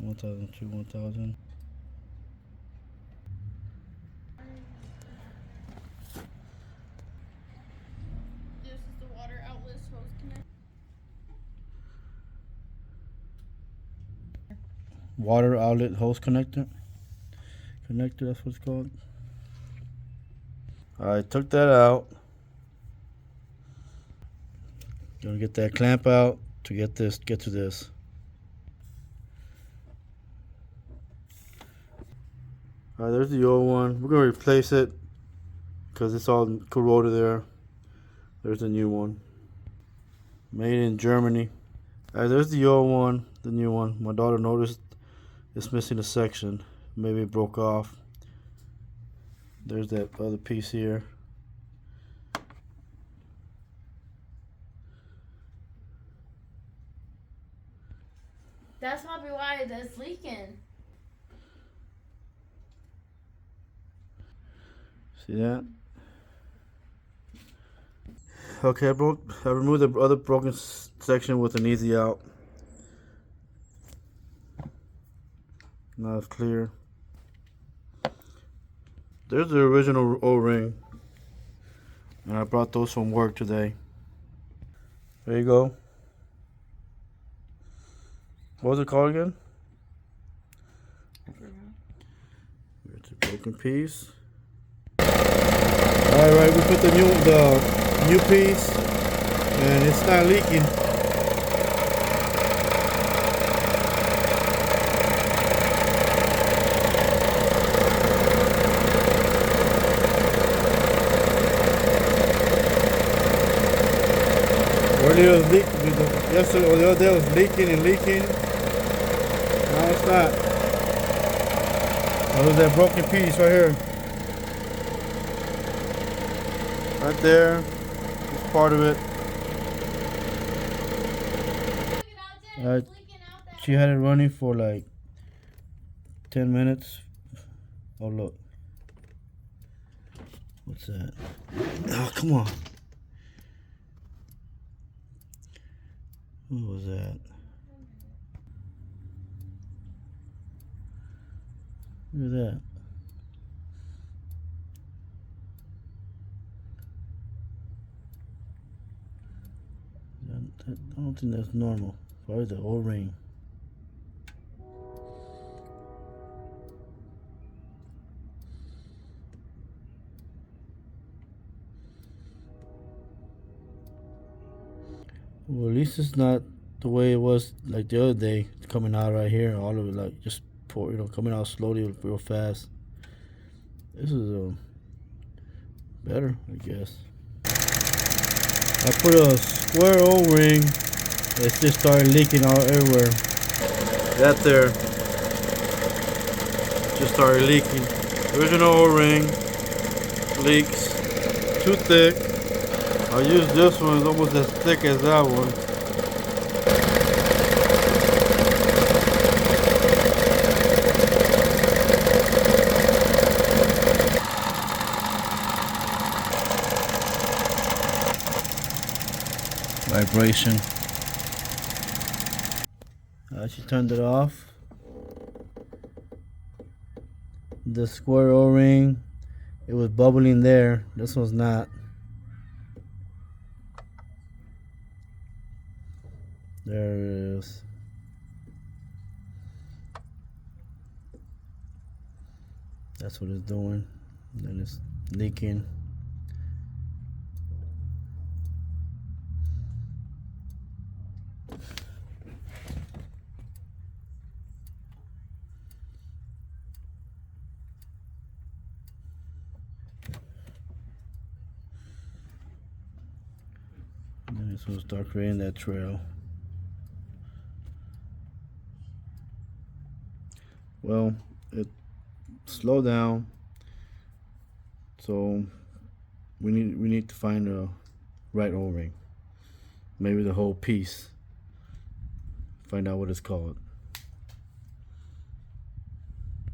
1002, 1000. This is the water outlet hose connector. Water outlet hose connector. That's what it's called. I took that out. Gonna get that clamp out to get to this. Alright, there's the old one. We're gonna replace it because it's all corroded there. There's the new one. Made in Germany. Alright, there's the old one, the new one. My daughter noticed it's missing a section. Maybe it broke off. There's that other piece here. That's probably why that's leaking. See that? Okay, I removed the other broken section with an easy out. Now it's clear. There's the original O-ring, and I brought those from work today. There you go. What was it called again? Here's a broken piece. Alright, we put the new piece, and it's not leaking. Earlier it was leaking. Yesterday or the other day it was leaking and leaking. Now it's not. Oh, there's that broken piece right here. Right there. It's part of it. She had it running for like 10 minutes. Oh, look. What's that? Oh, come on. What was that? Look at that. I don't think that's normal. Probably the O-ring. Well, at least it's not the way it was like the other day. It's coming out right here, all of it like just pour, coming out slowly, real fast. This is better, I guess. I put a square O-ring. It just started leaking all everywhere. That there just started leaking. Original O-ring leaks. Too thick. I used this one. It's almost as thick as that one. Vibration. She turned it off. The square O-ring, it was bubbling there. This one's not. There it is. That's what it's doing. Then it's leaking. And it's going to start creating that trail. Well, it slowed down, so we need to find a right O-ring, maybe the whole piece. Find out what it's called.